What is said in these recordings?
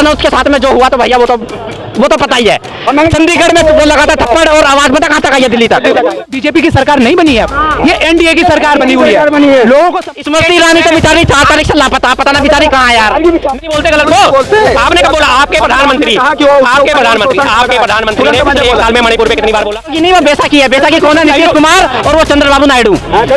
ना उसके साथ में जो हुआ तो भैया वो तो पता ही है। चंडीगढ़ में वो लगा था थप्पड़ और आवाज पता कहाँ तक आई है, दिल्ली तक। बीजेपी की सरकार नहीं बनी है, ये एनडीए की सरकार बनी हुई है। लोगों को स्मृति ईरानी तो बेचारी 4 तारीख से लापता, पता ना बेचारी कहाँ है यार। नहीं बोलते गलत को, आपने कब बोला? आपके प्रधानमंत्री ने पिछले 1 साल में मणिपुर पे कितनी बार बोला? ये नहीं, वो बैसाखी है। बैसाखी कौन है? नीतीश कुमार और वो चंद्रबाबू नायडू।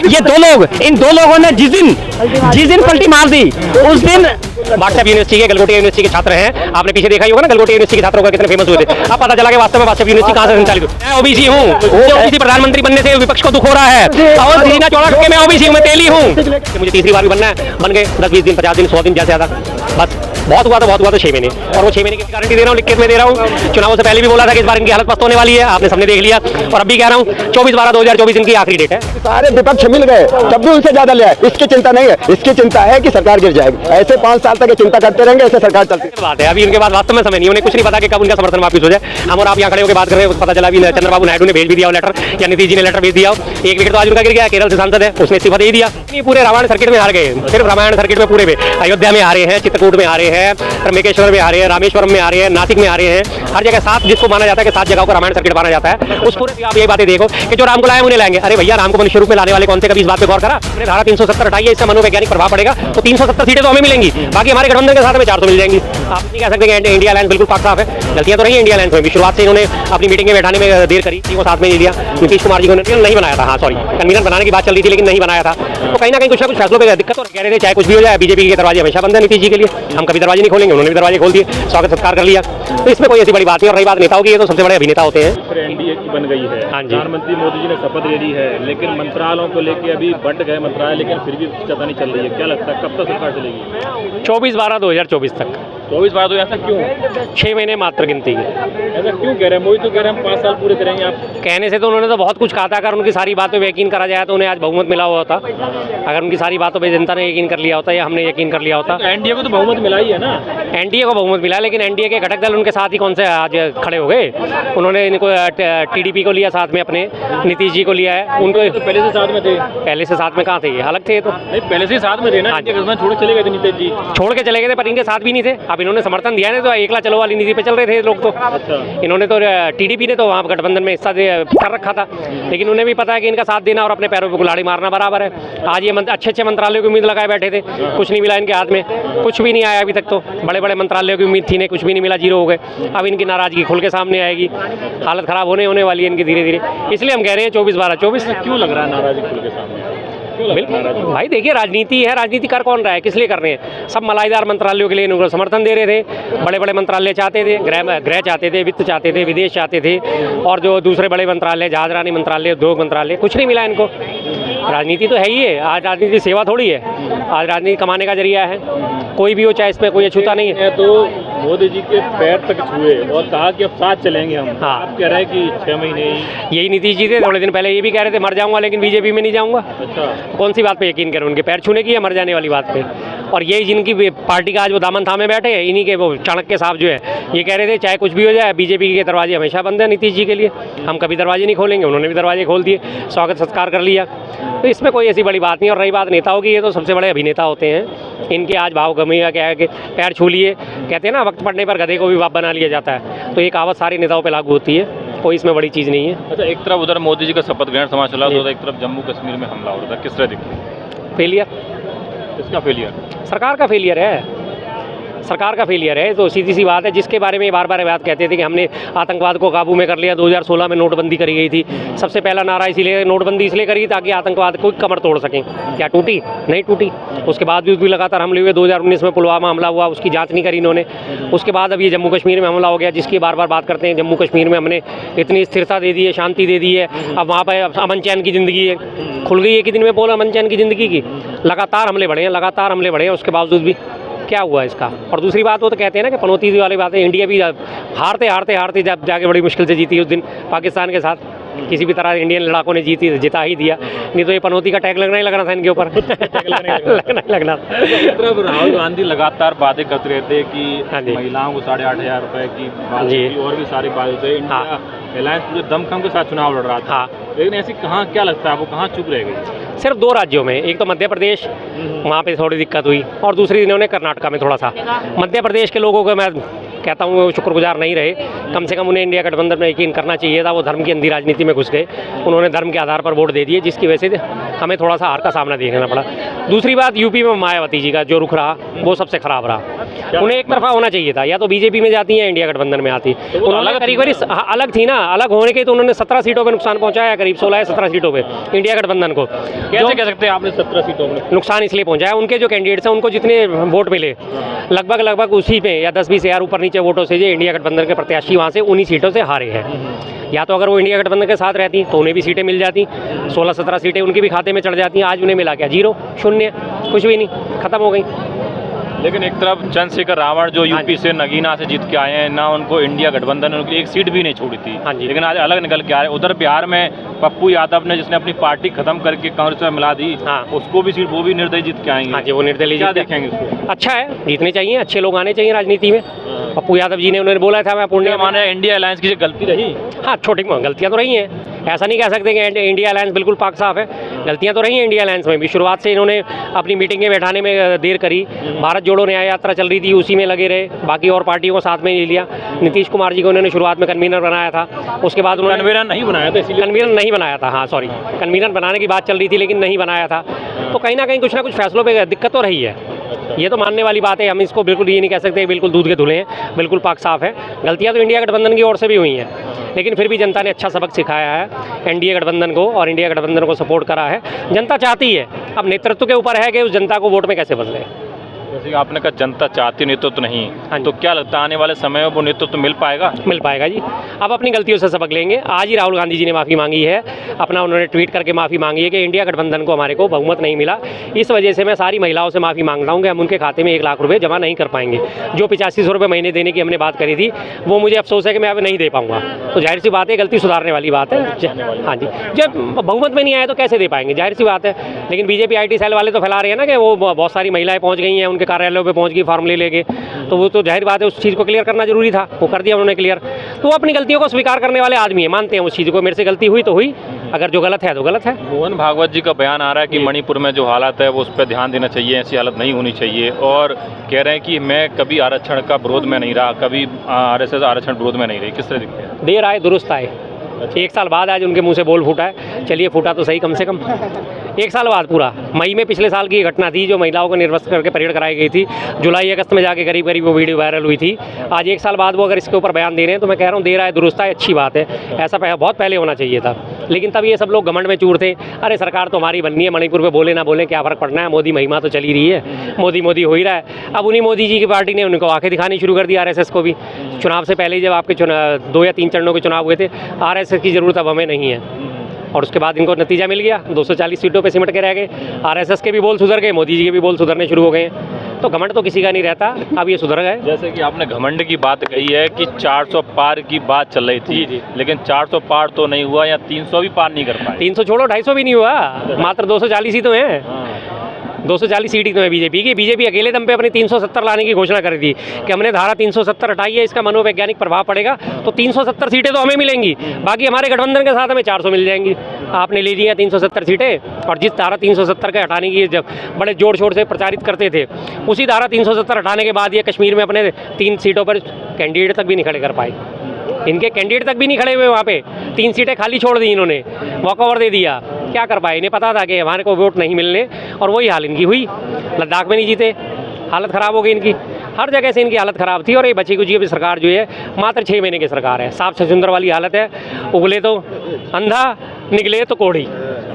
ये 2 लोग, इन 2 लोगों ने जिस दिन पलटी मार दी उस दिन व्हाट्सएप यूनिवर्सिटी के, गलगोटिया यूनिवर्सिटी के छात्र हैं, आपने पीछे देखा ही होगा ना, गलगोटिया यूनिवर्सिटी के छात्रों का कितने फेमस हुए थे। अब पता चला कि वास्तव में व्हाट्सएप यूनिवर्सिटी कहां से संचालित हुई। मैं ओबीसी हूं, ओबीसी प्रधानमंत्री बनने से विपक्ष को दुख हो रहा है और सीना चौड़ा करके मैं ओबीसी हूं, मैं तेली हूं। मुझे तीसरी बार भी बनना है, बन गए 10-20 दिन, 50 दिन, 100 दिन, जैसे ज्यादा बस। बहुत हुआ तो 6 महीने, और वो 6 महीने की गारंटी दे रहा हूँ, लिख के मैं दे रहा हूँ। चुनावों से पहले भी बोला था कि इस बार इनकी हालत पस्त होने वाली है, आपने सबने देख लिया। और अभी कह रहा हूँ 24/12/2024 इनकी आखिरी डेट है। सारे विपक्ष मिल गए तब भी उनसे ज्यादा ले आए, इसकी चिंता नहीं है। इसकी चिंता है कि सरकार गिर जाएगी। ऐसे 5 साल तक चिंता करते रहेंगे, ऐसे सरकार चलती बात है। अभी इनके बाद वास्तव में समय नहीं, उन्हें कुछ नहीं पता कि कब उनका समर्थन वापस हो जाए। हम और आप यहाँ खड़े होकर बात कर रहे हैं, पता चला अभी चंद्रबाबू नायडू ने भेज भी दिया लेटर, या नीतीश जी ने लेटर भेज दिया। एक विकेट तो आज उनका गिर गया, केरल से सांसद है, उसने इस्तीफा दे दिया। पूरे रामायण सर्किट में हार गए, सिर्फ रामायण सर्किट में पूरे में अयोध्या में हारे हैं, चित्रकूट में हारे हैं, त्र्यंबकेश्वर में हारे हैं, रामेश्वरम में हारे हैं, नासिक में हारे हैं। हर जगह 7, जिसको माना जाता है कि 7 जगहों को रामायण सर्किट माना जाता है। उस पूरे आप ये बातें देखो कि जो राम को लाए उन्हें लाएंगे। अरे भैया, राम को मनुष्य रूप में लाने वाले कौन से? कभी इस बात पे गौर करा? धारा 370 हटाई है, इससे मनोवैज्ञानिक प्रभाव पड़ेगा तो 370 सीटें तो हमें मिलेंगी, बाकी हमारे गठबंधन के साथ में 400 मिल जाएंगी। आप नहीं कह सकते कि इंडिया अलायंस बिल्कुल पाक साफ है। गलतियां तो रही है इंडिया अलायंस में भी, शुरुआत से इन्होंने अपनी मीटिंग में बैठाने में देर करी, वो साथ में नहीं लिया। नीतीश कुमार जी को नहीं बनाया था, हाँ सॉरी, कन्वीनर बनाने की बात चल रही थी लेकिन नहीं बनाया था। तो कहीं ना कहीं कुछ ना कुछ फैसलों पर दिक्कत, और कह रहे थे चाहे कुछ भी हो जाए बीजेपी के दरवाजे हमेशा बंद है नीतीश जी के लिए, हम कभी दरवाजे नहीं खोलेंगे। उन्होंने भी दरवाजे खोल दिए, स्वागत सत्कार कर लिया। तो इसमें कोई ऐसी बड़ी बात नहीं। और रही बात नेताओं की, ये तो सबसे बड़े अभिनेता होते हैं। एनडीए की बन गई है, हाँ जी। प्रधानमंत्री मोदी जी ने शपथ ले ली है, लेकिन मंत्रालयों को लेकर अभी बढ़ गए मंत्रालय, लेकिन फिर भी चर्चा नहीं चल रही है। क्या लगता है कब तक सरकार चलेगी? 24/12/2024 तक। 24/12 ऐसा क्यों? 6 महीने मात्र गिनती के। ऐसा क्यों कह रहे हैं? मोदी तो कह रहे हैं हम 5 साल पूरे करेंगे। आप कहने से तो उन्होंने तो बहुत कुछ कहा था, अगर उनकी सारी बातों पर यकीन करा जाए तो उन्हें आज बहुमत मिला हुआ होता। अगर उनकी सारी बातों पर जनता ने यकीन कर लिया होता या हमने यकीन कर लिया होता। एनडीए को तो बहुमत मिला ही है ना। एनडीए को बहुमत मिला, लेकिन एनडीए के घटक दल उनके साथ ही कौन से आज खड़े हो गए? उन्होंने इनको टीडीपी को लिया साथ में, अपने नीतीश जी को लिया है। उनको तो पहले से साथ में थे। पहले से साथ में कहाँ थे? ये अलग थे। तो नहीं, पहले से साथ में थे ना। छोड़ के चले गए थे नीतीश जी, छोड़ के चले गए थे, पर इनके साथ भी नहीं थे। अब इन्होंने समर्थन दिया है तो एकला चलो वाली नीति पे चल रहे थे लोग। तो इन्होंने तो टीडीपी ने तो वहाँ गठबंधन में हिस्सा कर रखा था, लेकिन उन्हें भी पता है कि इनका साथ देना और अपने पैरों पर कुल्हाड़ी मारना बराबर है। आज ये अच्छे मंत्रालयों की उम्मीद लगाए बैठे थे, कुछ नहीं मिला इनके हाथ में, कुछ भी नहीं आया अभी तक। तो बड़े बड़े मंत्रालयों की उम्मीद थी, कुछ भी नहीं मिला, 0 हो गए। अब इनकी नाराजगी खुल के सामने आएगी, हालत खराब होने वाली है इनकी धीरे धीरे। इसलिए हम कह रहे हैं 24/12/24। क्यों लग रहा है नाराजगी खुल के सामने? बिल्कुल भाई, देखिए राजनीति है, राजनीति कर कौन रहा है, किस लिए कर रहे हैं? सब मलाईदार मंत्रालयों के लिए इनको समर्थन दे रहे थे। बड़े बड़े मंत्रालय चाहते थे, गृह चाहते थे, वित्त चाहते थे, विदेश चाहते थे, और जो दूसरे बड़े मंत्रालय, जहाजरानी मंत्रालय, उद्योग मंत्रालय, कुछ नहीं मिला इनको। राजनीति तो है ही है। आज राजनीति सेवा थोड़ी है, आज राजनीति कमाने का जरिया है। कोई भी हो, चाहे इसमें कोई अछूता नहीं है। तो मोदी जी के पैर तक छुए और कहा कि अब साथ चलेंगे हम। हाँ। आप कह रहे हैं कि 6 महीने यही नीतीश जी थे। थोड़े दिन पहले ये भी कह रहे थे मर जाऊंगा लेकिन बीजेपी में नहीं जाऊंगा। अच्छा, कौन सी बात पे यकीन करें? उनके पैर छूने की या मर जाने वाली बात पे? और यही जिनकी पार्टी का आज वो दामन थामे बैठे हैं, इन्हीं के वो चाणक्य साहब जो है, ये कह रहे थे चाहे कुछ भी हो जाए बीजेपी के दरवाजे हमेशा बंद है नीतीश जी के लिए, हम कभी दरवाजे नहीं खोलेंगे। उन्होंने भी दरवाजे खोल दिए, स्वागत सत्कार कर लिया। तो इसमें कोई ऐसी बड़ी बात नहीं। और रही बात नेताओं की, ये तो सबसे बड़े अभिनेता होते हैं। इनके आज भाव गमेगा क्या है कि पैर छू लिए, कहते हैं ना वक्त पड़ने पर गधे को भी बाप बना लिया जाता है। तो ये कहावत सारे नेताओं पर लागू होती है, कोई इसमें बड़ी चीज़ नहीं है। अच्छा, एक तरफ उधर मोदी जी का शपथ ग्रहण समारोह चला रहा था, एक तरफ जम्मू कश्मीर में हमला हो रहा था, किस तरह दिखता? फेलियर। इसका फेलियर सरकार का फेलियर है, सरकार का फेलियर है। तो सीधी सी बात है, जिसके बारे में बार बार बात कहते थे कि हमने आतंकवाद को काबू में कर लिया। 2016 में नोटबंदी करी गई थी, सबसे पहला नारा इसीलिए नोटबंदी इसलिए करी ताकि आतंकवाद को कमर तोड़ सकें। क्या टूटी? नहीं टूटी। उसके बाद भी लगातार हमले हुए। 2019 में पुलवामा हमला हुआ, उसकी जांच नहीं करी इन्होंने। उसके बाद अब ये जम्मू कश्मीर में हमला हो गया, जिसकी बार बार बात करते हैं। जम्मू कश्मीर में हमने इतनी स्थिरता दे दी है, शांति दे दी है, अब वहाँ पर अमन चैन की ज़िंदगी है, खुल गई है कि दिन में बोला अमन चैन की ज़िंदगी की। लगातार हमले बढ़े हैं, लगातार हमले बढ़े हैं, उसके बावजूद भी क्या हुआ इसका? और दूसरी बात, वो तो कहते हैं ना कि पनौती वाली बात है, इंडिया भी हारते हारते हारते जब जाके बड़ी मुश्किल से जीती उस दिन पाकिस्तान के साथ। किसी भी तरह इंडियन लड़ाकों ने जिता ही दिया, नहीं तो ये पनौती का टैग लगना ही लगना था इनके ऊपर। लगना मतलब राहुल गांधी लगातार बातें करते रहते हाँ कि जी। महिलाओं को 8,500 रुपए की बात जी। की और भी सारी बातें से इंडिया अलायंस पूरे दमखम के साथ चुनाव लड़ रहा था। हाँ। लेकिन ऐसी कहाँ, क्या लगता है आपको, कहाँ चुप रह गई? सिर्फ 2 राज्यों में, एक तो मध्य प्रदेश, वहाँ पे थोड़ी दिक्कत हुई, और दूसरी इन्होंने कर्नाटका में थोड़ा सा। मध्य प्रदेश के लोगों को मैं कहता हूँ वो शुक्रगुजार नहीं रहे, कम से कम उन्हें इंडिया गठबंधन में यकीन करना चाहिए था। वो धर्म की अंधी राजनीति में घुस गए, उन्होंने धर्म के आधार पर वोट दे दिए, जिसकी वजह से हमें थोड़ा सा हार का सामना देखना पड़ा। दूसरी बात, यूपी में मायावती जी का जो रुख रहा वो सबसे खराब रहा। उन्हें एक तरफा होना चाहिए था, या तो बीजेपी में जाती या इंडिया गठबंधन में आती। उन्होंने करीब अलग थी ना, अलग होने के तो उन्होंने 17 सीटों पर नुकसान पहुंचाया, करीब 16 या 17 सीटों पर इंडिया गठबंधन को। कैसे कह सकते हैं आपने 17 सीटों में नुकसान इसलिए पहुंचाया, उनके जो कैंडिडेट्स हैं उनको जितने वोट मिले लगभग उसी पे या 10-20 हज़ार ऊपर नीचे वोटों से जो इंडिया गठबंधन के प्रत्याशी वहाँ से उन्हीं सीटों से हारे हैं। या तो अगर वो इंडिया गठबंधन के साथ रहती तो उन्हें भी सीटें मिल जाती, 16-17 सीटें उनके भी खाते में चढ़ जाती। आज उन्हें मिला क्या? 0, 0, कुछ भी नहीं, खत्म हो गई। लेकिन एक तरफ चंद्रशेखर रावण जो यूपी से नगीना से जीत के आए हैं, ना उनको इंडिया गठबंधन ने उनकी एक सीट भी नहीं छोड़ी थी। हाँ जी। लेकिन आज अलग निकल के आ रहे हैं। उधर बिहार में पप्पू यादव ने, जिसने अपनी पार्टी खत्म करके कांग्रेस में मिला दी, हाँ। उसको भी सीट, वो भी निर्दयी जीत के आएंगे। हाँ जी, वो निर्दलीय क्या जीते। देखेंगे उसको? अच्छा है, जीतने चाहिए, अच्छे लोग आने चाहिए राजनीति में। पप्पू यादव जी ने उन्होंने बोला था मैं पूर्णिया माने इंडिया अलायंस की जो गलती रही। हाँ, छोटी गलतियाँ तो रही हैं, ऐसा नहीं कह सकते कि इंडिया अलायंस बिल्कुल पाक साफ है। गलतियाँ तो रही हैं इंडिया अलायंस में भी। शुरुआत से इन्होंने अपनी मीटिंगें बैठाने में देर करी, भारत जोड़ो न्याय यात्रा चल रही थी उसी में लगे रहे, बाकी और पार्टियों को साथ में ले लिया। नीतीश कुमार जी को उन्होंने शुरुआत में कन्वीनर बनाया था, उसके बाद उन्होंने कन्वीनर नहीं बनाया था, इसलिए कन्वीनर नहीं बनाया था। हाँ सॉरी, कन्वीनर बनाने की बात चल रही थी लेकिन नहीं बनाया था। तो कहीं ना कहीं कुछ ना कुछ फैसलों पे दिक्कत तो रही है, ये तो मानने वाली बात है। हम इसको बिल्कुल ये नहीं कह सकते बिल्कुल दूध के धुले हैं, बिल्कुल पाक साफ है। गलतियां तो इंडिया गठबंधन की ओर से भी हुई हैं, लेकिन फिर भी जनता ने अच्छा सबक सिखाया है एनडीए गठबंधन को, और इंडिया गठबंधन को सपोर्ट करा है। जनता चाहती है, अब नेतृत्व के ऊपर है कि उस जनता को वोट में कैसे बदले। जैसे कि आपने कहा जनता चाहती, नेतृत्व नहीं, हाँ जी। तो क्या लगता है आने वाले समय में वो नेतृत्व मिल पाएगा? मिल पाएगा जी, अब अपनी गलतियों से सबक लेंगे। आज ही राहुल गांधी जी ने माफ़ी मांगी है, अपना उन्होंने ट्वीट करके माफ़ी मांगी है कि इंडिया गठबंधन को हमारे को बहुमत नहीं मिला, इस वजह से मैं सारी महिलाओं से माफ़ी मांग रहा हूँ कि हम उनके खाते में 1 लाख रुपये जमा नहीं कर पाएंगे। जो 8500 रुपये महीने देने की हमने बात करी थी, वो मुझे अफसोस है कि मैं अब नहीं दे पाऊँगा। तो जाहिर सी बात है, गलती सुधारने वाली बात है। हाँ जी, जब बहुमत में नहीं आया तो कैसे दे पाएंगे, जाहिर सी बात है। लेकिन बीजेपी IT सेल वाले तो फैला रहे हैं ना कि वो बहुत सारी महिलाएं पहुँच गई हैं, उनके कार्यालयों पर पहुँच गई फॉर्मूले लेके, तो वो तो जाहिर बात है उस चीज़ को क्लियर करना जरूरी था, वो कर दिया उन्होंने क्लियर। तो वो अपनी गलतियों को स्वीकार करने वाले आदमी है, मानते हैं उस चीज़ को, मेरे से गलती हुई तो हुई, अगर जो गलत है तो गलत है। मोहन भागवत जी का बयान आ रहा है कि मणिपुर में जो हालत है वो उस पर ध्यान देना चाहिए, ऐसी हालत नहीं होनी चाहिए, और कह रहे हैं कि मैं कभी आरक्षण का विरोध में नहीं रहा, कभी RSS आरक्षण विरोध में नहीं रही। किस तरह दिखते हैं? देर आए दुरुस्त आए, 1 साल बाद आज उनके मुंह से बोल फूटा है। चलिए फूटा तो सही, कम से कम 1 साल बाद पूरा। मई में पिछले साल की घटना थी जो महिलाओं को निर्वस्त्र करके परेड कराई गई थी, जुलाई अगस्त में जाके करीब करीब वो वीडियो वायरल हुई थी। आज 1 साल बाद वो अगर इसके ऊपर बयान दे रहे हैं तो मैं कह रहा हूँ देर आए दुरुस्त आए, अच्छी बात है। ऐसा बहुत पहले होना चाहिए था, लेकिन तब ये सब लोग घमंड में चूर थे, अरे सरकार तो हमारी बननी है, मणिपुर पे बोले ना बोले क्या फ़र्क पड़ना है, मोदी महिमा तो चली रही है, मोदी हो ही रहा है। अब उन्हीं मोदी जी की पार्टी ने उनको आंखें दिखानी शुरू कर दी, RSS को भी। चुनाव से पहले जब आपके 2 या 3 चरणों के चुनाव हुए थे, RSS की ज़रूरत अब हमें नहीं है, और उसके बाद इनको नतीजा मिल गया, 240 सीटों पे सिमट के रह गए। RSS के भी बोल सुधर गए, मोदी जी के भी बोल सुधरने शुरू हो गए। तो घमंड तो किसी का नहीं रहता, अब ये सुधर गए। जैसे कि आपने घमंड की बात कही है कि 400 पार की बात चल रही थी, जी। लेकिन 400 पार तो नहीं हुआ, या 300 भी पार नहीं कर पाए। 300 छोड़ो, 250 भी नहीं हुआ, मात्र 240 ही तो हैं। 240 सीट ही तो है बीजेपी की। बीजेपी अकेले दम पे अपनी 370 लाने की घोषणा करी थी कि हमने धारा 370 हटाई है, इसका मनोवैज्ञानिक प्रभाव पड़ेगा, तो 370 सीटें तो हमें मिलेंगी, बाकी हमारे गठबंधन के साथ हमें 400 मिल जाएंगी। आपने ले लिया 370 सीटें, और जिस धारा 370 के हटाने की जब बड़े जोर शोर से प्रचारित करते थे, उसी धारा 370 हटाने के बाद ये कश्मीर में अपने 3 सीटों पर कैंडिडेट तक भी नहीं खड़े कर पाए। इनके कैंडिडेट तक भी नहीं खड़े हुए वहाँ पे, 3 सीटें खाली छोड़ दी इन्होंने, वॉक ओवर दे दिया। क्या कर पाए, इन्हें पता था कि हमारे को वोट नहीं मिलने, और वही हाल इनकी हुई। लद्दाख में नहीं जीते, हालत ख़राब हो गई इनकी, हर जगह से इनकी हालत ख़राब थी। और ये बची कुची अभी सरकार जो है मात्र 6 महीने की सरकार है, साफ छछुंदर वाली हालत है, उगले तो अंधा निकले तो कोढ़ी,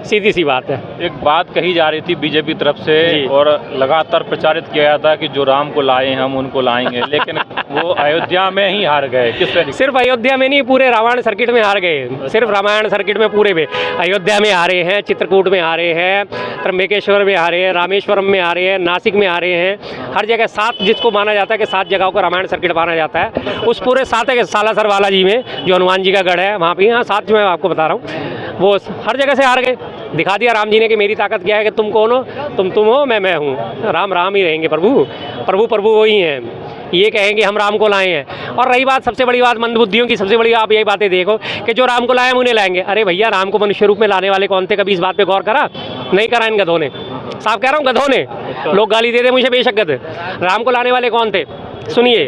सीधी सी बात है। एक बात कही जा रही थी बीजेपी तरफ से जी। और लगातार प्रचारित किया जाता कि जो राम को लाए हम उनको लाएंगे, लेकिन वो अयोध्या में ही हार गए। किस तरह? सिर्फ अयोध्या में नहीं, पूरे रामायण सर्किट में हार गए। सिर्फ रामायण सर्किट में पूरे में अयोध्या में हारे हैं, चित्रकूट में हारे हैं, त्र्यंबकेश्वर में हारे हैं, रामेश्वरम में हारे हैं, नासिक में हारे हैं। हर जगह 7, जिसको माना जाता है कि 7 जगहों को रामायण सर्किट माना जाता है, उस पूरे 7 सालासर बालाजी में जो हनुमान जी का गढ़ है वहाँ पे, यहाँ 7 मैं आपको बता रहा हूँ, वो हर जगह से हार गए। दिखा दिया राम जी ने कि मेरी ताकत क्या है, कि तुम कौन हो, तुम हो, मैं हूँ। राम राम ही रहेंगे, प्रभु वही हैं। ये कहेंगे हम राम को लाए हैं। और रही बात, सबसे बड़ी बात मंदबुद्धियों की, सबसे बड़ी आप यही बातें देखो कि जो राम को लाए हम उन्हें लाएंगे। अरे भैया, राम को मनुष्य रूप में लाने वाले कौन थे? कभी इस बात पे गौर करा? नहीं करा इन गधों ने। साफ कह रहा हूँ, गधों ने। लोग गाली दे दे मुझे बेशक गध। राम को लाने वाले कौन थे? सुनिए।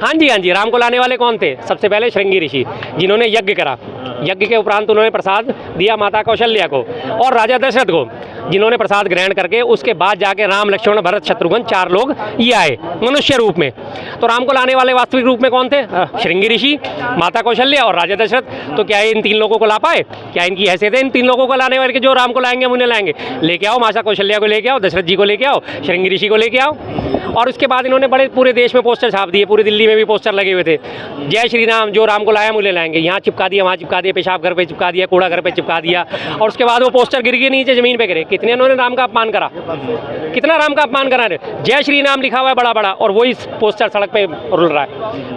हाँ जी, राम को लाने वाले कौन थे? सबसे पहले श्रृंगी ऋषि, जिन्होंने यज्ञ करा। यज्ञ के उपरांत उन्होंने प्रसाद दिया माता कौशल्या को और राजा दशरथ को, जिन्होंने प्रसाद ग्रहण करके उसके बाद जाके राम, लक्ष्मण, भरत, शत्रुघ्न 4 लोग ये आए मनुष्य रूप में। तो राम को लाने वाले वास्तविक रूप में कौन थे? श्रृंगी ऋषि, माता कौशल्या और राजा दशरथ। तो क्या इन 3 लोगों को ला पाए? क्या इनकी हैसियत है इन 3 लोगों को लाने वाले के जो राम को लाएंगे हम उन्हें लाएंगे? लेके आओ, माता कौशल्या को लेके आओ, दशरथ जी को लेके आओ, श्रृंगी ऋषि को लेके आओ। और उसके बाद इन्होंने बड़े पूरे देश में पोस्टर छाप दिए, पूरी दिल्ली में भी पोस्टर लगे हुए थे, जय श्री राम, जो राम को लाया हम उन्हें लाएंगे। यहाँ चिपका दिया, वहाँ चिपका दिया, पेशाब घर पे चिपका दिया, कूड़ा घर पे चिपका दिया। और उसके बाद वो पोस्टर गिर गए नीचे, जमीन पे गिरे। कितने उन्होंने राम का अपमान करा, कितना राम का अपमान करा। जय श्री राम लिखा हुआ है बड़ा बड़ा, और वही पोस्टर सड़क पे रुल रहा है।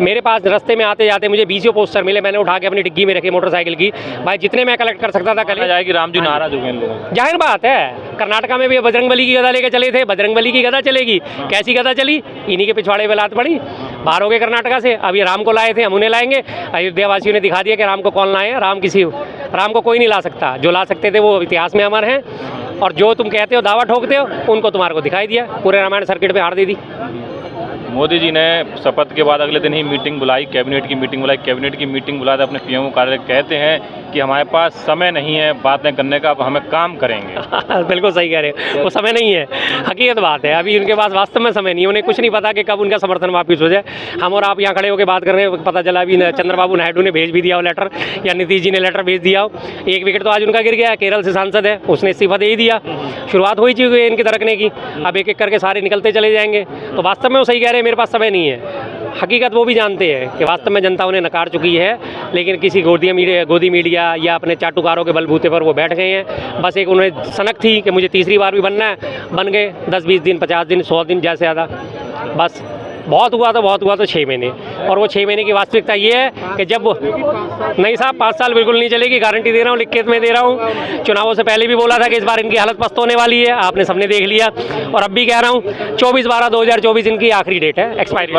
मेरे पास रास्ते में आते जाते मुझे 20 पोस्टर मिले, मैंने उठा के अपनी डिग्गी में रखे मोटरसाइकिल की। भाई जितने मैं कलेक्ट कर सकता था कल जाएगी। राम जी नाराज हो गए। जाहिर बात है, कर्नाटका में भी बजरंगबली की गदा लेके चले थे, बजरंगबली की गदा चलेगी। कैसी गदा चली? इन्हीं के पिछवाड़े पे लात पड़ी, बाहर हो गए कर्नाटका से। अब ये राम को लाए थे, हम उन्हें लाएंगे। अयोध्या वासियों ने दिखा दिया कि राम को कौन लाए हैं। राम को कोई नहीं ला सकता। जो ला सकते थे वो इतिहास में अमर हैं, और जो तुम कहते हो, दावा ठोकते हो, उनको तुम्हारे को दिखाई दिया, पूरे रामायण सर्किट में हार दे दी। मोदी जी ने शपथ के बाद अगले दिन ही मीटिंग बुलाई, कैबिनेट की मीटिंग बुलाई। कैबिनेट की मीटिंग बुलाते अपने पीएम कार्यालय, कहते हैं कि हमारे पास समय नहीं है बातें करने का, अब हमें काम करेंगे। बिल्कुल सही कह रहे हैं, वो समय नहीं है, हकीकत बात है। अभी उनके पास वास्तव में समय नहीं है, उन्हें कुछ नहीं पता कि कब उनका समर्थन वापस हो जाए। हम और आप यहाँ खड़े होकर बात कर रहे हैं, पता चला अभी चंद्रबाबू नायडू ने भेज भी दिया हो लेटर, या नीतीश जी ने लेटर भेज दिया हो। 1 विकेट तो आज उनका गिर गया। केरल से सांसद है, उसने इस्तीफा दे ही दिया। शुरुआत हो ही चुकी है इनकी दरकने की, अब एक एक करके सारे निकलते चले जाएंगे। तो वास्तव में वो सही कह रहे हैं, मेरे पास समय नहीं है। हकीकत वो भी जानते हैं कि वास्तव में जनता उन्हें नकार चुकी है, लेकिन किसी गोदी मीडिया या अपने चाटुकारों के बलबूते पर वो बैठ गए हैं। बस एक उन्हें सनक थी कि मुझे तीसरी बार भी बनना है, बन गए। 10-20 दिन, 50 दिन, 100 दिन, ज़्यादा से ज़्यादा। बस बहुत हुआ तो 6 महीने। और वो 6 महीने की वास्तविकता ये है कि जब नहीं साहब, 5 साल बिल्कुल नहीं चलेगी, गारंटी दे रहा हूँ, लिखित में दे रहा हूँ। चुनावों से पहले भी बोला था कि इस बार इनकी हालत पस्त होने वाली है, आपने सबने देख लिया। और अब भी कह रहा हूँ, 24/12/2024 इनकी आखिरी डेट है, एक्सपायरी।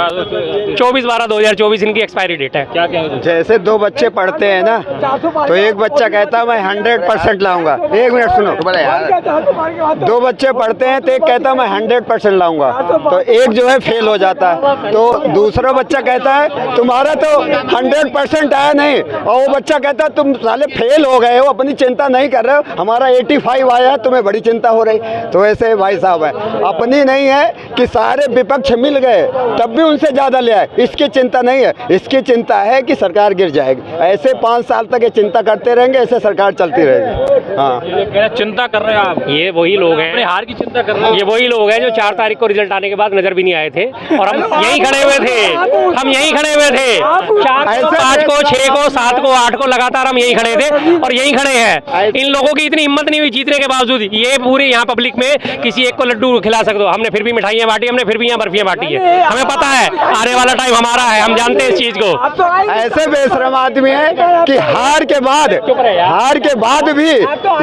24/12/2024 इनकी एक्सपायरी डेट है। क्या कहेंगे? जैसे 2 बच्चे पढ़ते हैं ना, तो एक बच्चा कहता है मैं 100% लाऊंगा। 1 मिनट सुनो, 2 बच्चे पढ़ते हैं तो एक कहता है मैं 100% लाऊंगा, तो एक जो है फेल हो जाता है। तो दूसरा बच्चा कहता है तुम्हारा तो 100% आया नहीं, और वो बच्चा कहता है तुम साले फेल हो गए हो, अपनी चिंता नहीं कर रहे हो, हमारा 85 आया है, तुम्हें बड़ी चिंता हो रही। तो ऐसे भाई साहब है, अपनी नहीं है कि सारे विपक्ष मिल गए तब भी उनसे ज़्यादा ले आए, इसकी चिंता नहीं है। इसकी चिंता है कि सरकार गिर जाएगी। ऐसे 5 साल तक ये चिंता करते रहेंगे, ऐसे सरकार चलती रहेगी। हाँ, चिंता कर रहे हैं आप? ये वही लोग हैं, हार की चिंता कर रहे हैं। ये वही लोग हैं जो 4 तारीख को रिजल्ट आने के बाद नजर भी नहीं आए थे, और हम यहीं खड़े हुए थे। हम यहीं खड़े हुए थे, 4 को, 5 को, 6 को, 7 को, 8 को, लगातार हम यहीं खड़े थे और यहीं खड़े हैं। इन लोगों की इतनी हिम्मत नहीं हुई जीतने के बावजूद। ये पूरे यहाँ पब्लिक में किसी एक को लड्डू खिला सकते हो, हमने फिर भी मिठाइयाँ बांटी, हमने फिर भी यहाँ बर्फियाँ बांटी है। हमें पता है आने वाला टाइम हमारा है, हम जानते हैं इस चीज को। ऐसे बेशरम आदमी है कि हार के बाद भी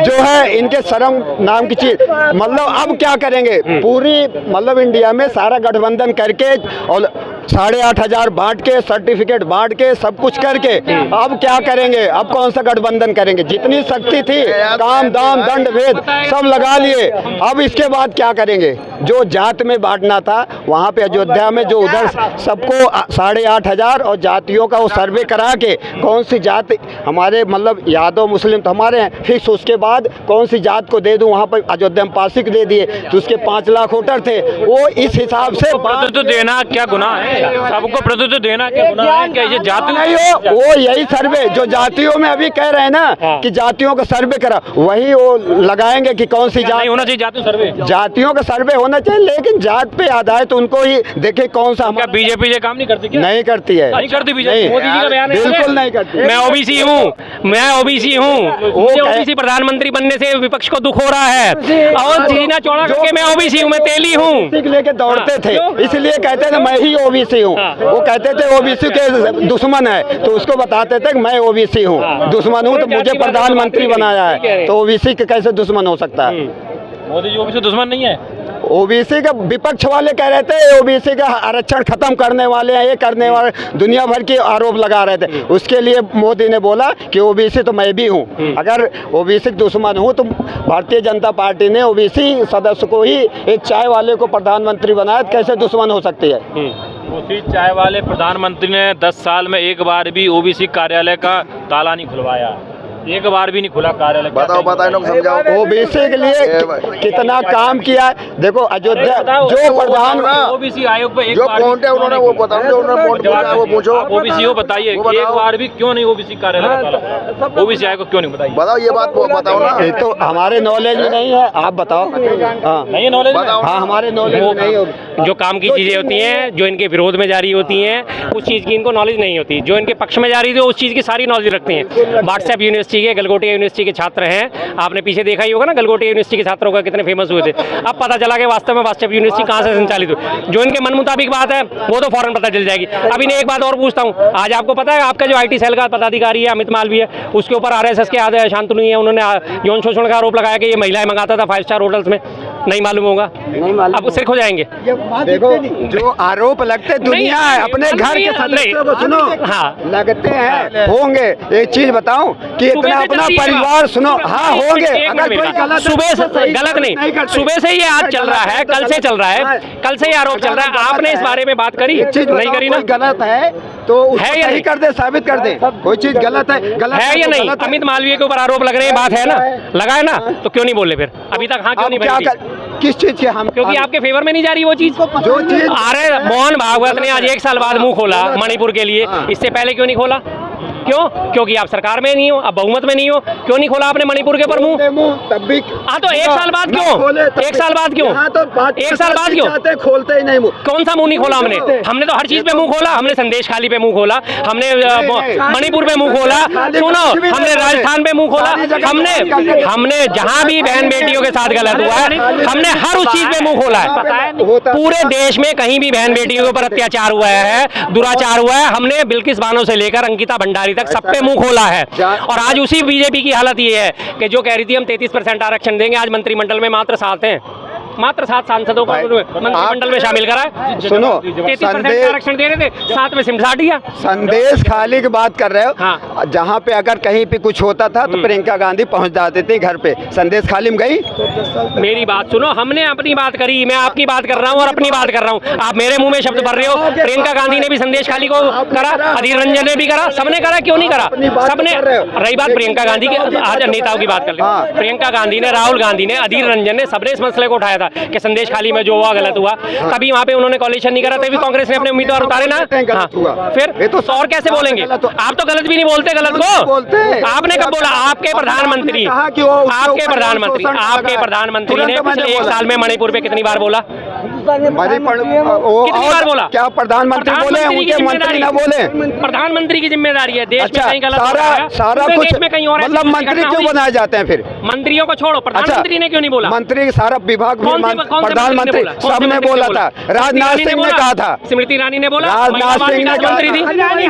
जो है इनके शर्म नाम की चीज, मतलब अब क्या करेंगे? पूरी मतलब इंडिया में सारा गठबंधन करके और 8,500 बांट के, सर्टिफिकेट बांट के, सब कुछ करके अब क्या करेंगे? अब कौन सा गठबंधन करेंगे? जितनी शक्ति थी, काम दाम दंड भेद सब लगा लिए, अब इसके बाद क्या करेंगे? जो जात में बांटना था वहाँ पे अयोध्या में जो उधर सबको 8,500 और जातियों का वो सर्वे करा के कौन सी जात हमारे मतलब यादव मुस्लिम तो हमारे हैं फिक्स, उसके बाद कौन सी जात को दे दूं, वहाँ पर अयोध्या में पासिक दे दिए, तो उसके 5 लाख वोटर थे, वो इस हिसाब से तो देना क्या गुनाह है? सबको प्रतिनिधित्व देना क्या गुनाह है? क्या ये जाति नहीं हो, वो यही सर्वे जो जातियों में अभी कह रहे हैं ना कि जातियों का सर्वे करा, वही वो लगाएंगे कि कौन सी नहीं जाति। होना चाहिए जाति सर्वे? जातियों का सर्वे होना चाहिए, लेकिन जात पे याद आए तो उनको ही देखे कौन सा क्या हमारा बीजेपी ये काम नहीं करती क्या? नहीं करती है, नहीं करती बीजेपी? नहीं। मोदी जी का बयान है बिल्कुल नहीं करती। मैं ओबीसी हूँ, मैं ओबीसी हूँ, मुझे ओबीसी प्रधानमंत्री बनने से विपक्ष को दुख हो रहा है और जीना चौड़ा करके मैं ओबीसी हूँ, मैं तेली हूँ। ओबीसी लेके दौड़ते थे, इसलिए कहते थे मैं ही ओबीसी हूँ। वो कहते थे ओबीसी के दुश्मन है, तो उसको बताते थे कि मैं ओबीसी हूँ, दुश्मन हूँ तो मुझे प्रधानमंत्री बनाया है, तो ओबीसी का कैसे दुश्मन हो सकता है? मोदी जी ओबीसी दुश्मन नहीं है। ओबीसी का विपक्ष वाले कह रहे थे ओबीसी का आरक्षण खत्म करने वाले हैं, ये करने वाले, दुनिया भर के आरोप लगा रहे थे। उसके लिए मोदी ने बोला कि ओबीसी तो मैं भी हूँ, अगर ओबीसी दुश्मन हूँ तो भारतीय जनता पार्टी ने ओबीसी सदस्य को ही, एक चाय वाले को प्रधानमंत्री बनाया, तो कैसे दुश्मन हो सकती है? उसी चाय वाले प्रधानमंत्री ने 10 साल में एक बार भी ओबीसी कार्यालय का ताला नहीं खुलवाया, एक बार भी नहीं खुला कार्यालय। बताओ लोग समझाओ। ओबीसी के लिए कितना काम किया है। देखो अयोध्या जो प्रधान ओबीसी आयोग पे एक जो बार भी पॉइंट है उन्होंने वो बताओ, जो उन्होंने पॉइंट पूछा है वो पूछो। आप ओबीसी हो, बताइए वो कि एक बताओ। बार भी क्यों नहीं ओबीसी कार्यालय का ताला? ओबीसी आयोग को क्यों नहीं बताइए? बताओ ये बात वो बताओ ना। ये तो हमारे नॉलेज में नहीं है, आप बताओ। हाँ नहीं है नॉलेज? बताओ। हाँ हमारे नॉलेज में नहीं होगी। जो काम की चीजें होती हैं, जो इनके विरोध में जारी होती हैं, उस चीज की इनको नॉलेज नहीं होती। जो इनके पक्ष में जारी होती है उस चीज की सारी नॉलेज रखते हैं। व्हाट्सएप यूनिवर्सिटी के, गलगोटिया यूनिवर्सिटी के छात्र हैं, आपने पीछे देखा ही होगा ना, गलगोटिया यूनिवर्सिटी के छात्रों का कितने फेमस हुए थे। अब पता चला कि वास्तव में व्हाट्सएप यूनिवर्सिटी कहाँ से संचालित हुई। जो इनके मन मुताबिक बात है वो तो फौरन पता चल जाएगी। अब इन्हें एक बात और पूछता हूँ, आज आपको पता है आपका जो IT सेल का पदाधिकारी है अमित मालवीय है, उसके ऊपर RSS के आधे शांतनु है, उन्होंने यौन शोषण का आरोप लगाया कि ये महिलाएं मंगाता था 5 स्टार होटल्स में। नहीं मालूम होगा, नहीं मालूम। अब सिर्फ हो जाएंगे। देखो जो आरोप लगते दुनिया है, अपने घर के सदस्यों को सुनो, हाँ लगते हैं होंगे। एक चीज बताऊं कि इतना अपना परिवार सुनो, हाँ होंगे। अगर कोई गलत सुबह से गलत नहीं, सुबह से ये आज चल रहा है, कल से चल रहा है, कल से ये आरोप चल रहा है। आपने इस बारे में बात करी? नहीं करी ना? गलत है तो उसको है या सही नहीं? कर दे, साबित कर दे। कोई चीज गलत है, गलत है या तो नहीं? गलत है। अमित मालवीय के ऊपर आरोप लग रहे हैं, बात है ना, लगा है ना, तो क्यों नहीं बोले फिर अभी तक? हाँ क्यों नहीं क्या बोले? किस चीज के हम? क्योंकि आपके फेवर में नहीं जा रही वो चीज। जो चीज अरे मोहन भागवत ने आज 1 साल बाद मुंह खोला मणिपुर के लिए, इससे पहले क्यों नहीं खोला? क्यों? क्योंकि आप सरकार में नहीं हो, अब बहुमत में नहीं हो। क्यों नहीं खोला आपने मणिपुर के ऊपर मुंह? तब भी हाँ तो 1 साल बाद क्यों? 1 साल बाद क्यों? हाँ तो 1 साल बाद क्यों? खोलते ही नहीं मुंह। कौन सा मुंह नहीं खोला हमने? हमने तो हर चीज पे मुंह खोला। हमने संदेश खाली पे मुंह खोला, हमने मणिपुर पे मुंह खोला, सुनो, हमने राजस्थान पे मुंह खोला, हमने जहां भी बहन बेटियों के साथ गलत हुआ है हमने हर उस चीज पे मुंह खोला है। पूरे देश में कहीं भी बहन बेटियों के ऊपर अत्याचार हुआ है, दुराचार हुआ है, हमने बिल्किस बानो से लेकर अंकिता भंडारी तक सब पे मुंह खोला है। और आज उसी बीजेपी की हालत ये है कि जो कह रही थी हम 33% आरक्षण देंगे, आज मंत्रिमंडल में मात्र 7 हैं, मात्र 7 सांसदों को मंत्रिमंडल में शामिल करा है। सुनो, 33% आरक्षण दे रहे थे, 7 में सिमसाट दिया। संदेश खाली की बात कर रहे हो। हाँ। जहाँ पे अगर कहीं पे कुछ होता था तो प्रियंका गांधी पहुँच जाती थी घर पे, संदेश खाली में गई। मेरी बात सुनो, हमने अपनी बात करी, मैं आपकी बात कर रहा हूँ और अपनी बात कर रहा हूँ। आप मेरे मुंह में शब्द भर रहे हो। प्रियंका गांधी ने भी संदेश खाली को करा, अधीर रंजन ने भी करा, सबने करा, क्यों नहीं करा? सबने। रही बात प्रियंका गांधी की, आज नेताओं की बात कर ले। प्रियंका गांधी ने, राहुल गांधी ने, अधीर रंजन ने, सबने इस मसले को उठाया था कि संदेश खाली में जो हुआ गलत हुआ। तभी वहाँ पे उन्होंने कोalition नहीं करा, तभी कांग्रेस ने अपने उम्मीदवार उतारे ना। हाँ, फिर तो और कैसे बोलेंगे? आप तो गलत भी नहीं बोलते गलत को। आपने कब बोला? आपके प्रधानमंत्री, आपके प्रधानमंत्री ने पिछले 1 साल में मणिपुर पे कितनी बार बोला? कितनी बार बोला? क्या प्रधानमंत्री बोले, उनके मंत्री ना बोले? प्रधानमंत्री की जिम्मेदारी है। देश में अच्छा, कहीं गलत हो रहा है, सारा तो कुछ देश में कहीं और मतलब मंत्री क्यों बनाए जाते हैं फिर? मंत्रियों को छोड़ो, प्रधानमंत्री ने क्यों नहीं बोला? मंत्री सारा विभाग प्रधानमंत्री सबने बोला था। राजनाथ सिंह ने कहा था, स्मृति ईरानी ने बोला, राजनाथ सिंह ने मंत्री थी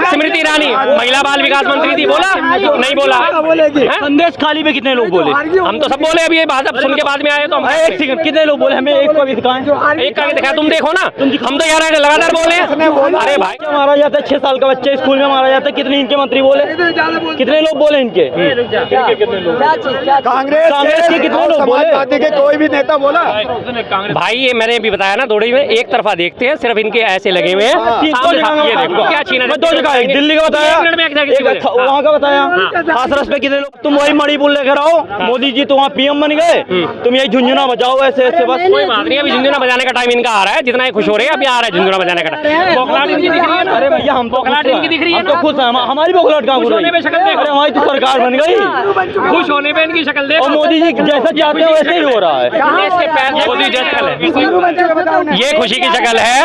स्मृति ईरानी, महिला बाल विकास मंत्री थी, बोला नहीं बोला? संदेश खाली पे कितने लोग बोले? हम तो सब बोले। अभी ये बात अब सुन के बाद में आए तो हम एक सेकंड, कितने लोग बोले? हमें एक का भी दिखाएं। एक का भी दिखाया, तुम देखो ना, हम तो यार लगातार बोले। अरे भाई बच्चा मारा जाता है, 6 साल का बच्चा स्कूल में मारा जाता है, कितने इनके मंत्री बोले? कितने लोग बोले इनके? कांग्रेस के कितने लोग बोले? समाजवादी के कोई भी नेता बोला? भाई ये मैंने भी बताया ना, थोड़ी में एक तरफा देखते हैं, सिर्फ इनके ऐसे लगे हुए हैं। ये देखो क्या छीना, 2 जगह, एक दिल्ली का बताया, एक वहाँ का बताया, हाथरस पे कितने लोग। तुम वही मणिपुर लेकर आओ, मोदी जी तो वहाँ PM बन गए, तुम यही झुंझुना बजाओ ऐसे ऐसे बस। कोई बात नहीं, अभी झुंझुना बजाने का टाइम इनका आ रहा है, जितना ये खुश हो रहे हैं अभी आ रहा है झुंझुनू बजाने का। बौखलाहट इनकी दिख रही है ना? अरे भैया हम तो बौखलाहट इनकी दिख रही है हम तो ना? खुश हैं, हमारी बौखलाहट कहाँ खुश होने पे शक्ल देखो। अरे हमारी तो सरकार बन गई, खुश होने पे इनकी शक्ल देखो। और मोदी जी जैसा चाहते हैं वैसे ही हो रहा है। इसके पैर मोदी जैसी शक्ल है, ये खुशी की शक्ल है।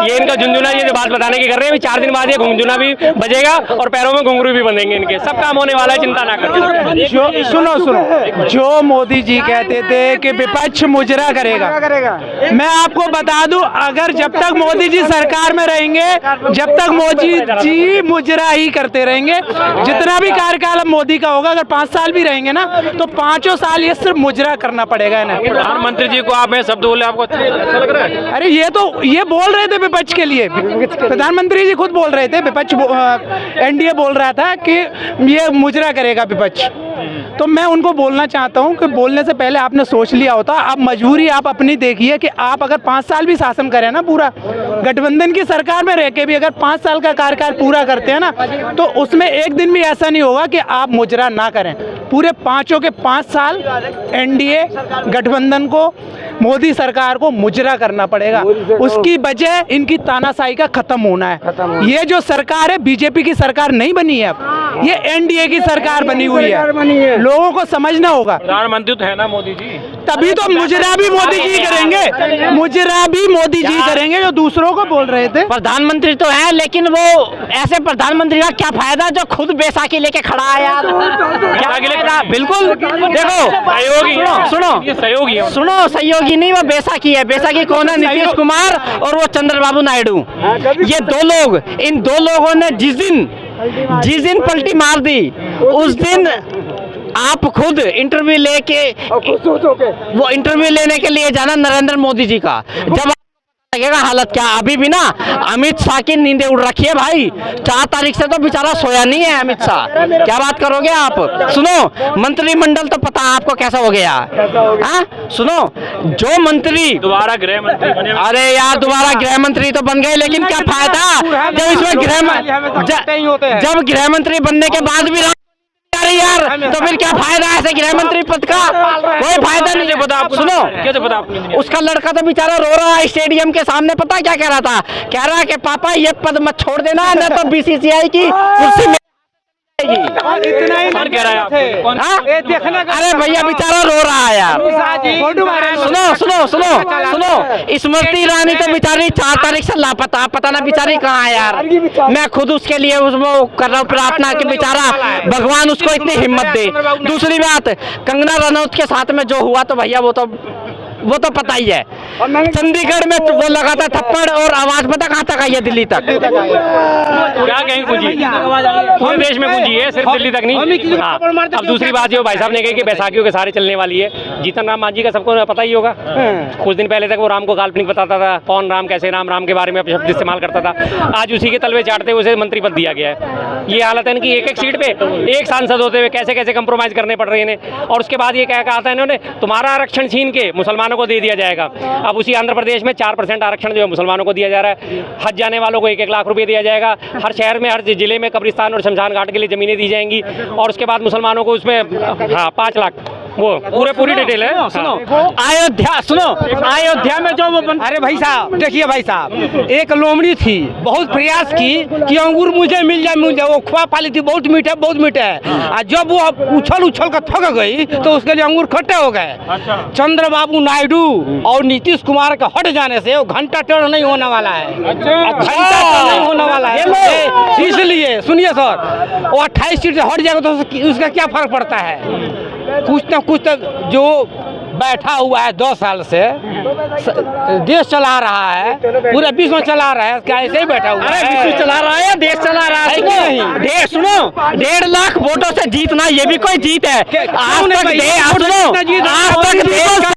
ये इनका झुंझुना, ये जो बात बताने की कर रहे हैं, 4 दिन बाद ये झुंझुना भी बजेगा और पैरों में घुंघरू भी बंधेंगे इनके। सब काम होने वाला है, चिंता ना करें। सुनो, जो मोदी जी कहते थे कि विपक्ष मुजरा करेगा, मैं आपको बता दूं, अगर जब तक मोदी जी सरकार में रहेंगे, जब तक मोदी जी मुजरा ही करते रहेंगे, जितना भी कार्यकाल अब मोदी का होगा, अगर 5 साल भी रहेंगे ना, तो 5 साल ये सिर्फ मुजरा करना पड़ेगा इन्हें। प्रधानमंत्री जी को आप में शब्द बोले, आपको अच्छा लग रहा है? अरे ये बोल रहे थे विपक्ष के लिए, प्रधानमंत्री जी खुद बोल रहे थे, विपक्ष एनडीए बोल रहा था कि ये मुजरा करेगा विपक्ष। तो मैं उनको बोलना चाहता हूं कि बोलने से पहले आपने सोच लिया होता। अब मजबूरी आप अपनी देखिए कि आप अगर 5 साल भी शासन करें ना, पूरा गठबंधन की सरकार में रह के भी अगर 5 साल का कार्यकाल पूरा करते हैं ना, तो उसमें एक दिन भी ऐसा नहीं होगा कि आप मुजरा ना करें। पूरे 5 के 5 साल एनडीए गठबंधन को, मोदी सरकार को मुजरा करना पड़ेगा। उसकी वजह इनकी तानाशाही का खत्म होना है। ये जो सरकार है बीजेपी की सरकार नहीं बनी है, अब ये एनडीए की सरकार बनी हुई है। लोगों को समझना होगा। प्रधानमंत्री तो है ना मोदी जी, तभी तो मुजरा भी मोदी जी करेंगे, मुजरा भी मोदी जी करेंगे, जो दूसरों को बोल रहे थे। प्रधानमंत्री तो है, लेकिन वो ऐसे प्रधानमंत्री का क्या फायदा जो खुद बैसाखी लेके खड़ा है यार। क्या फायदा? बिल्कुल देखो, सहयोगी सुनो सहयोगी नहीं, वो बैसाखी है। बैसाखी कौन है? नीतीश कुमार और वो चंद्रबाबू नायडू। ये 2 लोग, इन 2 लोगों ने जिस दिन पलटी मार दी, उस दिन आप खुद इंटरव्यू लेके, वो इंटरव्यू लेने के लिए जाना नरेंद्र मोदी जी का, जब लगेगा हालत क्या। अभी भी ना अमित शाह की नींदें उड़ रखी है भाई। 4 तारीख से तो बेचारा सोया नहीं है अमित शाह। क्या बात करोगे आप? सुनो, मंत्रिमंडल तो पता आपको कैसा हो गया। हाँ सुनो, जो मंत्री दोबारा गृह मंत्री बने। अरे यार दोबारा गृह मंत्री तो बन गए, लेकिन क्या फायदा जब इसमें जब गृह मंत्री बनने के बाद भी यार, तो फिर क्या फायदा ऐसे गृह मंत्री पद का? कोई फायदा नहीं है। पता आपको? सुनो, कैसे पता आपको? उसका लड़का तो बेचारा रो रहा है स्टेडियम के सामने। पता क्या कह रहा था? कह रहा है कि पापा ये पद मत छोड़ देना, न तो बीसीसीआई की कुर्सी में इतना ही कौन कह रहा है आपको? कौन? हाँ? अरे भैया बेचारा रो रहा है यार। सुनो, स्मृति ईरानी तो बेचारी 4 तारीख से लापता, पता ना बेचारी कहाँ है यार। मैं खुद उसके लिए उसको कर रहा हूँ प्रार्थना कि बेचारा भगवान उसको इतनी हिम्मत दे। दूसरी बात, कंगना रनौत के साथ में जो हुआ तो भैया वो तो पता ही है। चंडीगढ़ में वो लगा था थप्पड़, और आवाज पता कहाँ तक आई है? दिल्ली तक। क्या कहीं पूछी, पूरे देश में पूछी है, सिर्फ दिल्ली तक नहीं। हाँ, अब दूसरी बात ये भाई साहब ने कही कि बैसाखियों के सारे चलने वाली है। जीतन राम मांझी का सबको पता ही होगा। कुछ दिन पहले तक वो राम को काल्पनिक बताता था, कौन राम, कैसे राम के बारे में शब्द इस्तेमाल करता था। आज उसी के तलवे चाटते हुए उसे मंत्री पद दिया गया है। ये हालत है इनकी, एक सीट पे एक सांसद होते हुए कैसे कैसे कंप्रोमाइज करने पड़ रहे हैं इन्हें। और उसके बाद ये क्या कहा था इन्होंने, तुम्हारा आरक्षण छीन के मुसलमानों को दे दिया जाएगा। अब उसी आंध्र प्रदेश में 4% आरक्षण जो है मुसलमानों को दिया जा रहा है। हज जाने वालों को 1-1 लाख रुपए दिया जाएगा। हर शहर में, हर जिले में कब्रिस्तान और शमशान घाट के लिए जमीनें दी जाएंगी। और उसके बाद मुसलमानों को उसमें 5 लाख, वो पूरी डिटेल है। सुनो, अयोध्या में जो वो अरे भाई साहब देखिए, भाई साहब एक लोमड़ी थी, बहुत प्रयास की कि अंगूर मुझे मिल जाए। वो खुआ पाली थी, बहुत मीठा है। और जब वो उछल कर थक गई तो उसके लिए अंगूर खट्टे हो गए। चंद्रबाबू नायडू और नीतीश कुमार का हट जाने से वो घंटा टेढ़ नहीं होने वाला है। घंटा टेढ़ नहीं होने वाला है। इसलिए सुनिए सर, वो 28 सीट से हट जाएगा तो उसका क्या फर्क पड़ता है? कुछ न कुछ तक जो बैठा हुआ है 2 साल से देश चला रहा है, पूरे विश्व में चला रहा है, क्या ऐसे ही बैठा हुआ है? विश्व चला रहा है, देश चला रहा है। सुनो, 1.5 लाख वोटों से जीतना ये भी कोई जीत है। आज तक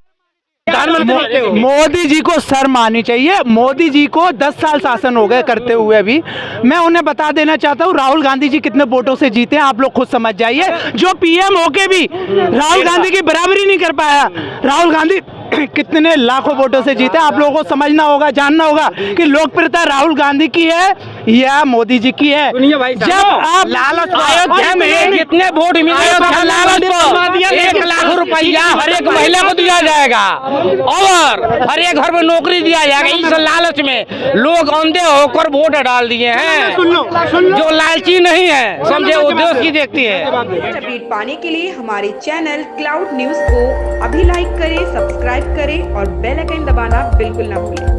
मोदी जी को शर्म आनी चाहिए। मोदी जी को 10 साल शासन हो गए करते हुए भी। मैं उन्हें बता देना चाहता हूँ, राहुल गांधी जी कितने वोटों से जीते हैं आप लोग खुद समझ जाइए। जो पीएम होके भी राहुल गांधी की बराबरी नहीं कर पाया। राहुल गांधी कितने लाखों वोटों से जीते, आप लोगों को समझना होगा, जानना होगा कि लोकप्रियता राहुल गांधी की है या मोदी जी की है। जब आप लालच अयोध्या में जितने वोट मिले 1 लाख रुपया हर एक महिला को दिया जाएगा और हर एक घर में नौकरी दिया जाएगा। इस लालच में लोग अंधे होकर वोट डाल दिए हैं। जो लालची नहीं है, समझे, उद्देश्य की देखती है। अपडेट पाने के लिए हमारे चैनल क्लाउड न्यूज को अभी लाइक करें, सब्सक्राइब करें और बेल आइकन दबाना बिल्कुल ना भूलें।